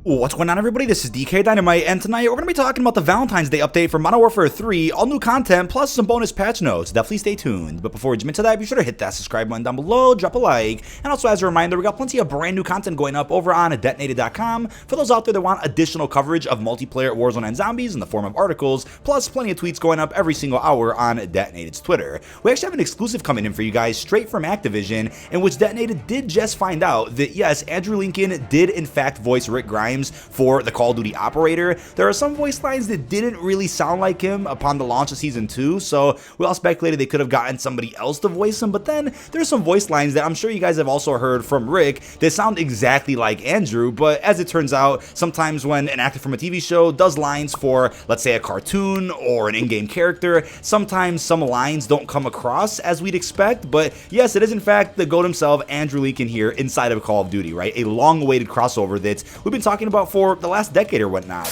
What's going on, everybody? This is dkdynamite, and tonight we're going to be talking about the Valentine's Day update for Modern Warfare 3, all new content, plus some bonus patch notes. Definitely stay tuned. But before we jump into that, be sure to hit that subscribe button down below, drop a like, and also as a reminder, we got plenty of brand new content going up over on detonated.com for those out there that want additional coverage of multiplayer Warzone and zombies in the form of articles, plus plenty of tweets going up every single hour on Detonated's Twitter. We actually have an exclusive coming in for you guys straight from Activision, in which Detonated did just find out that yes, Andrew Lincoln did in fact voice Rick Grimes for the Call of Duty operator. There are some voice lines that didn't really sound like him upon the launch of Season 2, so we all speculated they could have gotten somebody else to voice him, but then there's some voice lines that I'm sure you guys have also heard from Rick that sound exactly like Andrew, but as it turns out, sometimes when an actor from a TV show does lines for, let's say, a cartoon or an in-game character, sometimes some lines don't come across as we'd expect, but yes, it is in fact the GOAT himself, Andrew Lincoln here inside of Call of Duty, right? A long-awaited crossover that we've been talking about for the last decade or whatnot.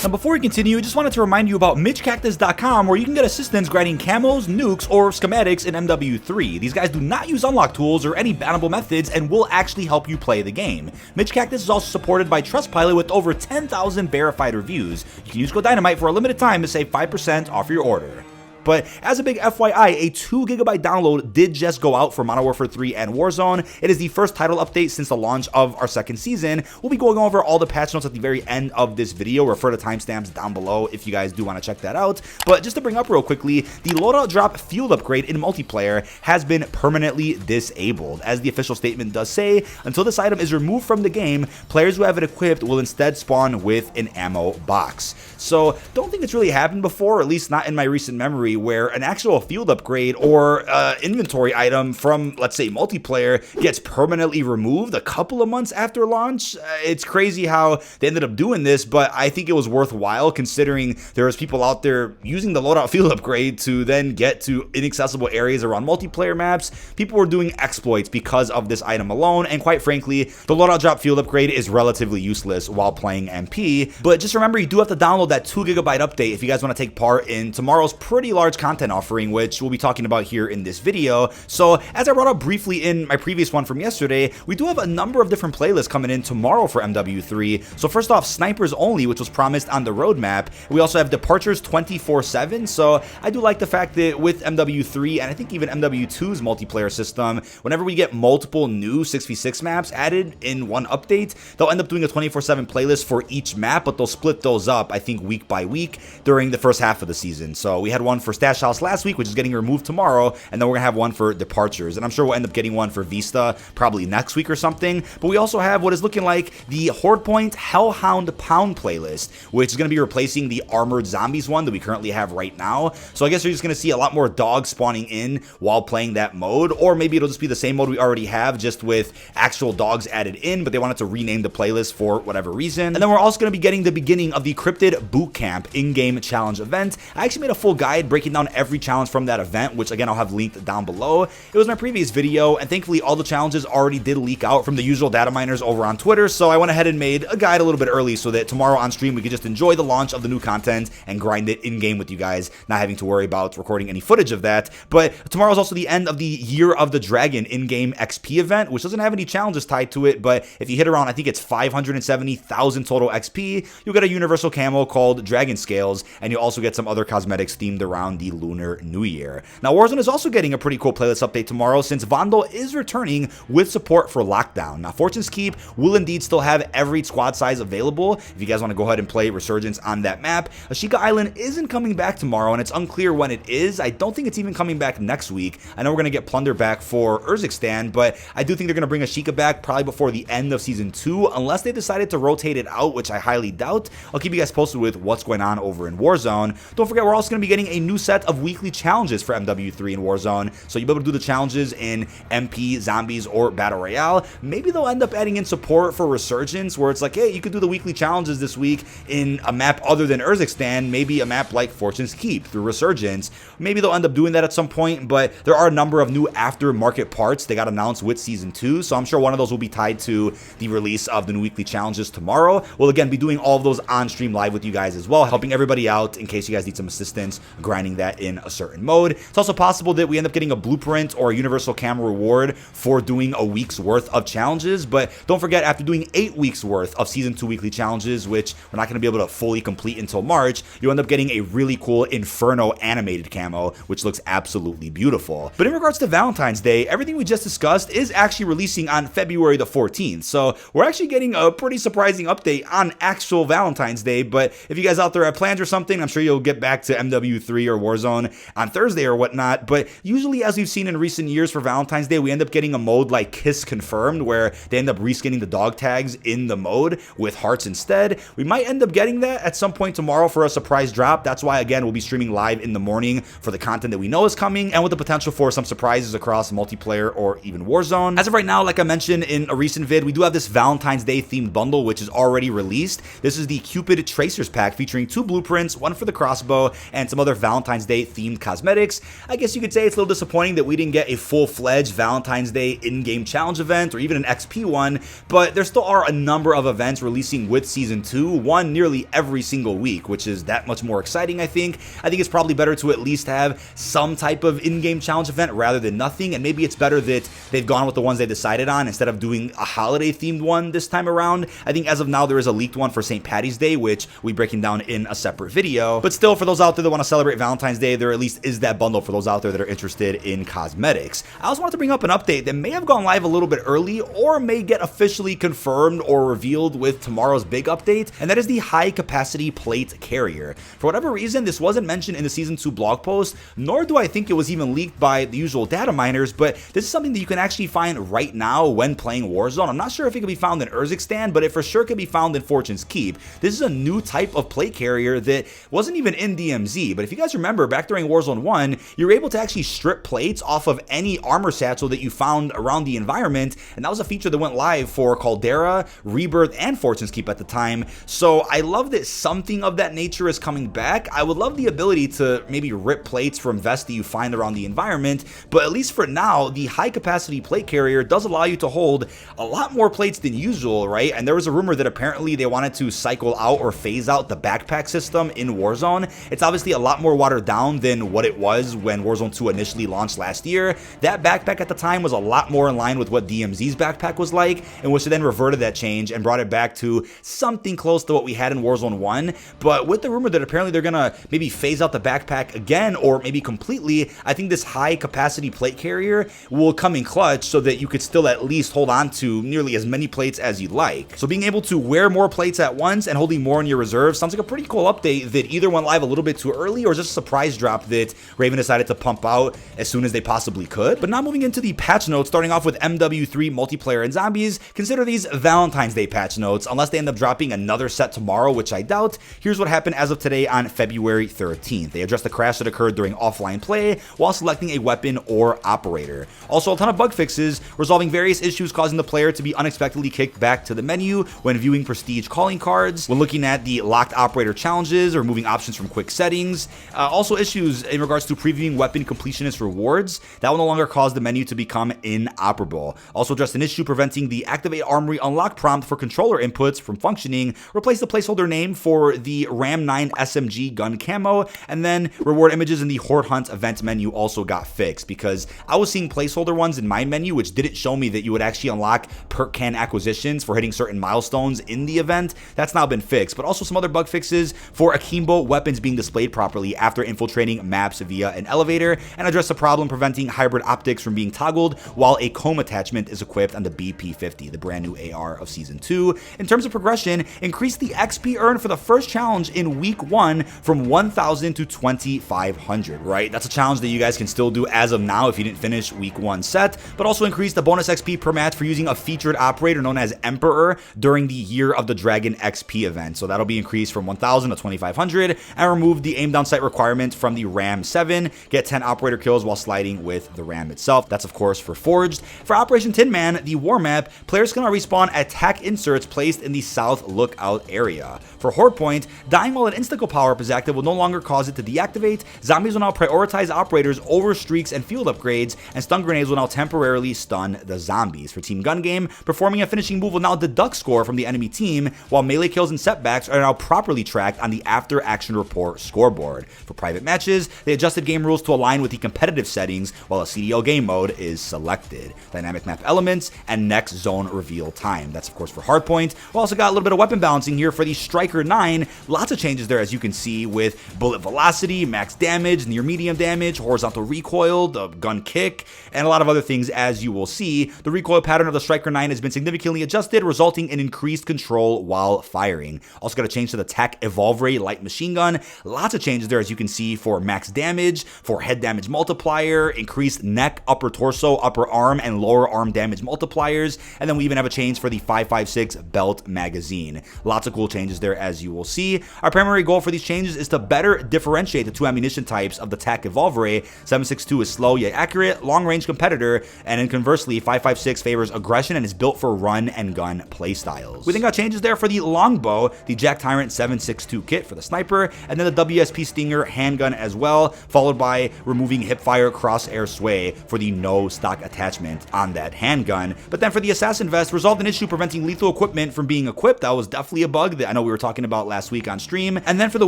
Now before we continue, I just wanted to remind you about MitchCactus.com, where you can get assistance grinding camos, nukes, or schematics in MW3. These guys do not use unlock tools or any bannable methods and will actually help you play the game. Mitch Cactus is also supported by Trustpilot with over 10,000 verified reviews. You can use code Dynamite for a limited time to save 5% off your order. But as a big FYI, a 2GB download did just go out for Modern Warfare 3 and Warzone. It is the first title update since the launch of our second season. We'll be going over all the patch notes at the very end of this video. Refer to timestamps down below if you guys do want to check that out. But just to bring up real quickly, the loadout drop field upgrade in multiplayer has been permanently disabled. As the official statement does say, until this item is removed from the game, players who have it equipped will instead spawn with an ammo box. So don't think it's really happened before, or at least not in my recent memory, where an actual field upgrade or inventory item from, let's say, multiplayer gets permanently removed a couple of months after launch. It's crazy how they ended up doing this, but I think it was worthwhile considering there was people out there using the loadout field upgrade to then get to inaccessible areas around multiplayer maps. People were doing exploits because of this item alone, and quite frankly, the loadout drop field upgrade is relatively useless while playing MP. But just remember, you do have to download that 2GB update if you guys want to take part in tomorrow's pretty large content offering, which we'll be talking about here in this video. So as I brought up briefly in my previous one from yesterday, we do have a number of different playlists coming in tomorrow for MW3. So first off, Snipers Only, which was promised on the roadmap. We also have Departures 24/7. So I do like the fact that with MW3 and I think even MW2's multiplayer system, whenever we get multiple new 6v6 maps added in one update, they'll end up doing a 24/7 playlist for each map, but they'll split those up, I think, week by week during the first half of the season. So we had one for Stash House last week, which is getting removed tomorrow, and then we're gonna have one for Departures, and I'm sure we'll end up getting one for Vista probably next week or something. But we also have what is looking like the Horde Point Hellhound Pound playlist, which is gonna be replacing the Armored Zombies one that we currently have right now. So I guess you're just gonna see a lot more dogs spawning in while playing that mode, or maybe it'll just be the same mode we already have, just with actual dogs added in, but they wanted to rename the playlist for whatever reason. And then we're also gonna be getting the beginning of the Cryptid Boot Camp in-game challenge event. I actually made a full guide breaking down every challenge from that event, which again I'll have linked down below. It was my previous video, and thankfully all the challenges already did leak out from the usual data miners over on Twitter, so I went ahead and made a guide a little bit early so that tomorrow on stream we could just enjoy the launch of the new content and grind it in-game with you guys, not having to worry about recording any footage of that. But tomorrow is also the end of the Year of the Dragon in-game XP event, which doesn't have any challenges tied to it, but if you hit around, I think it's 570,000 total XP, you'll get a universal camo called Dragon Scales, and you'll also get some other cosmetics themed around the Lunar New Year. Now Warzone is also getting a pretty cool playlist update tomorrow, since Vandal is returning with support for Lockdown. Now Fortune's Keep will indeed still have every squad size available if you guys want to go ahead and play Resurgence on that map. Ashika Island isn't coming back tomorrow, and it's unclear when it is. I don't think it's even coming back next week. I know we're going to get Plunder back for Urzikstan, but I do think they're going to bring Ashika back probably before the end of Season 2, unless they decided to rotate it out, which I highly doubt. I'll keep you guys posted with what's going on over in Warzone. Don't forget, we're also going to be getting a new set of weekly challenges for MW3 and Warzone, so you'll be able to do the challenges in MP, Zombies, or Battle Royale. Maybe they'll end up adding in support for Resurgence, where it's like, hey, you could do the weekly challenges this week in a map other than Urzikstan, maybe a map like Fortune's Keep through Resurgence. Maybe they'll end up doing that at some point, but there are a number of new aftermarket parts they got announced with Season 2, so I'm sure one of those will be tied to the release of the new weekly challenges tomorrow. We'll again be doing all of those on stream live with you guys as well, helping everybody out in case you guys need some assistance grinding finding that in a certain mode. It's also possible that we end up getting a blueprint or a universal camo reward for doing a week's worth of challenges, but don't forget, after doing 8 weeks worth of Season 2 weekly challenges, which we're not going to be able to fully complete until March, you end up getting a really cool Inferno animated camo, which looks absolutely beautiful. But in regards to Valentine's Day, everything we just discussed is actually releasing on February the 14th, so we're actually getting a pretty surprising update on actual Valentine's Day. But if you guys out there have plans or something, I'm sure you'll get back to MW3 or Warzone on Thursday or whatnot. But usually, as we've seen in recent years for Valentine's Day, we end up getting a mode like Kiss Confirmed, where they end up reskinning the dog tags in the mode with hearts instead. We might end up getting that at some point tomorrow for a surprise drop. That's why, again, we'll be streaming live in the morning for the content that we know is coming, and with the potential for some surprises across multiplayer or even Warzone. As of right now, like I mentioned in a recent vid, we do have this Valentine's Day themed bundle, which is already released. This is the Cupid Tracers pack featuring 2 blueprints, one for the crossbow, and some other Valentine's Day themed cosmetics. I guess you could say it's a little disappointing that we didn't get a full-fledged Valentine's Day in-game challenge event or even an XP one, but there still are a number of events releasing with Season 2, one nearly every single week, which is that much more exciting, I think. I think it's probably better to at least have some type of in-game challenge event rather than nothing, and maybe it's better that they've gone with the ones they decided on instead of doing a holiday-themed one this time around. I think as of now, there is a leaked one for St. Patty's Day, which we'll be breaking down in a separate video. But still, for those out there that want to celebrate Valentine's Day, there at least is that bundle for those out there that are interested in cosmetics. I also wanted to bring up an update that may have gone live a little bit early or may get officially confirmed or revealed with tomorrow's big update, and that is the high-capacity plate carrier. For whatever reason, this wasn't mentioned in the Season 2 blog post, nor do I think it was even leaked by the usual data miners, but this is something that you can actually find right now when playing Warzone. I'm not sure if it can be found in Urzikstan, but it for sure can be found in Fortune's Keep. This is a new type of plate carrier that wasn't even in DMZ, but if you guys remember, back during Warzone 1, you were able to actually strip plates off of any armor satchel that you found around the environment, and that was a feature that went live for Caldera, Rebirth, and Fortune's Keep at the time. So I love that something of that nature is coming back. I would love the ability to maybe rip plates from vests that you find around the environment, but at least for now, the high-capacity plate carrier does allow you to hold a lot more plates than usual, right? And there was a rumor that apparently they wanted to cycle out or phase out the backpack system in Warzone. It's obviously a lot more watered down than what it was when Warzone 2 initially launched last year. That backpack at the time was a lot more in line with what DMZ's backpack was like, in which they then reverted that change and brought it back to something close to what we had in Warzone 1. But with the rumor that apparently they're gonna maybe phase out the backpack again or maybe completely, I think this high capacity plate carrier will come in clutch so that you could still at least hold on to nearly as many plates as you'd like. So being able to wear more plates at once and holding more in your reserve sounds like a pretty cool update that either went live a little bit too early or just a surprise drop that Raven decided to pump out as soon as they possibly could. But now moving into the patch notes, starting off with MW3 multiplayer and zombies, consider these Valentine's Day patch notes unless they end up dropping another set tomorrow, which I doubt. Here's what happened as of today on February 13th. They addressed the crash that occurred during offline play while selecting a weapon or operator. Also, a ton of bug fixes, resolving various issues causing the player to be unexpectedly kicked back to the menu when viewing prestige calling cards, when looking at the locked operator challenges or removing options from quick settings. Also issues in regards to previewing weapon completionist rewards. That will no longer cause the menu to become inoperable. Also addressed an issue preventing the activate armory unlock prompt for controller inputs from functioning, replace the placeholder name for the Ram 9 SMG gun camo, and then reward images in the Horde Hunt event menu also got fixed, because I was seeing placeholder ones in my menu which didn't show me that you would actually unlock perk can acquisitions for hitting certain milestones in the event. That's now been fixed. But also some other bug fixes for akimbo weapons being displayed properly after infiltrating maps via an elevator, and address the problem preventing hybrid optics from being toggled while a comb attachment is equipped on the BP-50, the brand new AR of Season 2. In terms of progression, increase the XP earned for the first challenge in week 1 from 1,000 to 2,500, right? That's a challenge that you guys can still do as of now if you didn't finish week 1 set, but also increase the bonus XP per match for using a featured operator known as Emperor during the Year of the Dragon XP event. So that'll be increased from 1,000 to 2,500, and remove the aim down sight requirement from the Ram 7. Get 10 operator kills while sliding with the Ram itself. That's of course for Forged. For Operation Tin Man, the war map, players can now respawn attack inserts placed in the south lookout area. For Horde Point, dying while an insta-kill power-up is active will no longer cause it to deactivate. Zombies will now prioritize operators over streaks and field upgrades, and stun grenades will now temporarily stun the zombies. For Team Gun Game, performing a finishing move will now deduct score from the enemy team, while melee kills and setbacks are now properly tracked on the after action report scoreboard. For For private matches, they adjusted game rules to align with the competitive settings while a CDL game mode is selected. Dynamic map elements and next zone reveal time. That's of course for hardpoint. We also got a little bit of weapon balancing here for the Striker 9. Lots of changes there, as you can see, with bullet velocity, max damage, near medium damage, horizontal recoil, the gun kick, and a lot of other things. As you will see, the recoil pattern of the Striker 9 has been significantly adjusted, resulting in increased control while firing. Also got a change to the TAC Evolvere light machine gun. Lots of changes there, as you can see, for max damage, for head damage multiplier, increased neck, upper torso, upper arm, and lower arm damage multipliers, and then we even have a change for the 5.56 belt magazine. Lots of cool changes there, as you will see. Our primary goal for these changes is to better differentiate the two ammunition types of the TAC Evolvere. 7.62 is slow yet accurate, long-range competitor, and then conversely, 5.56 favors aggression and is built for run and gun playstyles. We then got changes there for the longbow, the Jack Tyrant 7.62 kit for the sniper, and then the WSP Stinger handgun as well, followed by removing hipfire crosshair sway for the no stock attachment on that handgun. But then for the assassin vest, resolved an issue preventing lethal equipment from being equipped. That was definitely a bug that I know we were talking about last week on stream. And then for the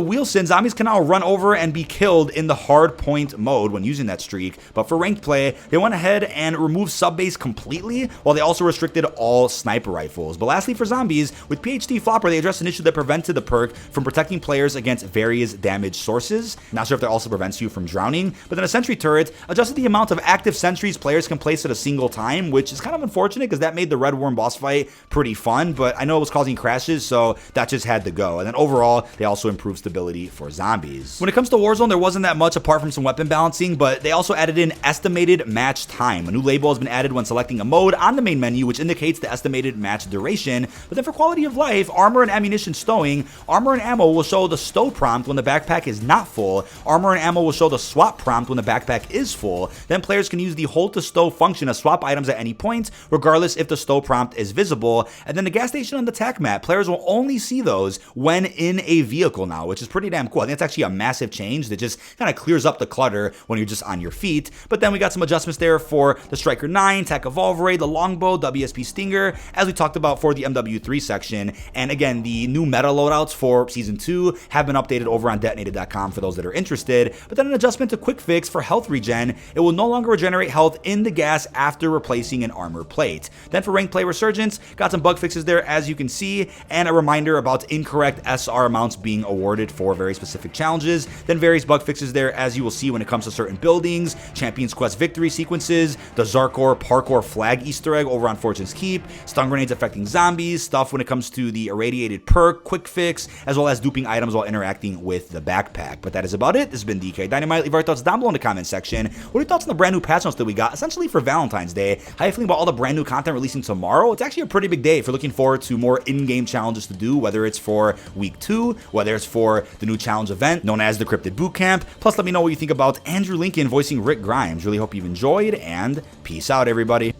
Wheelson, zombies can now run over and be killed in the hard point mode when using that streak. But for ranked play, they went ahead and removed sub base completely, while they also restricted all sniper rifles. But lastly, for zombies, with PhD Flopper, they addressed an issue that prevented the perk from protecting players against various damage sources. Not sure if that also prevents you from drowning. But then a sentry turret adjusted the amount of active sentries players can place at a single time, which is kind of unfortunate because that made the Red Worm boss fight pretty fun, but I know it was causing crashes, so that just had to go. And then overall, they also improved stability for zombies. When it comes to Warzone, there wasn't that much apart from some weapon balancing, but they also added in estimated match time. A new label has been added when selecting a mode on the main menu, which indicates the estimated match duration. But then for quality of life, armor and ammunition stowing, armor and ammo will show the stow prompt when the backpack is not full. Armor and ammo will show the swap prompt when the backpack is full. Then players can use the hold to stow function to swap items at any point, regardless if the stow prompt is visible. And then the gas station on the TAC map, players will only see those when in a vehicle now, which is pretty damn cool. I think it's actually a massive change that just kind of clears up the clutter when you're just on your feet. But then we got some adjustments there for the Striker 9, TAC Evolvere, the longbow, WSP Stinger, as we talked about for the MW3 section. And again, the new meta loadouts for Season 2 have been updated over on detonated.com for those that are interested. But then an adjustment to quick fix for health regen. It will no longer regenerate health in the gas after replacing an armor plate. Then for ranked play resurgence, got some bug fixes there, as you can see, and a reminder about incorrect SR amounts being awarded for very specific challenges. Then various bug fixes there, as you will see, when it comes to certain buildings, Champions Quest victory sequences, the Zarkor parkour flag Easter egg over on Fortune's Keep, stun grenades affecting zombies, stuff when it comes to the irradiated perk, quick fix, as well as duping items while interacting with the backpack. But that is about it. This has been dkdynamite. Leave our thoughts down below in the comment section. What are your thoughts on the brand new patch notes that we got essentially for Valentine's Day? How are you feeling about all the brand new content releasing tomorrow? It's actually a pretty big day if you're looking forward to more in-game challenges to do, whether it's for week 2, whether it's for the new challenge event known as the Cryptid Bootcamp. Plus, let me know what you think about Andrew Lincoln voicing Rick Grimes. Really hope you've enjoyed, and peace out, everybody.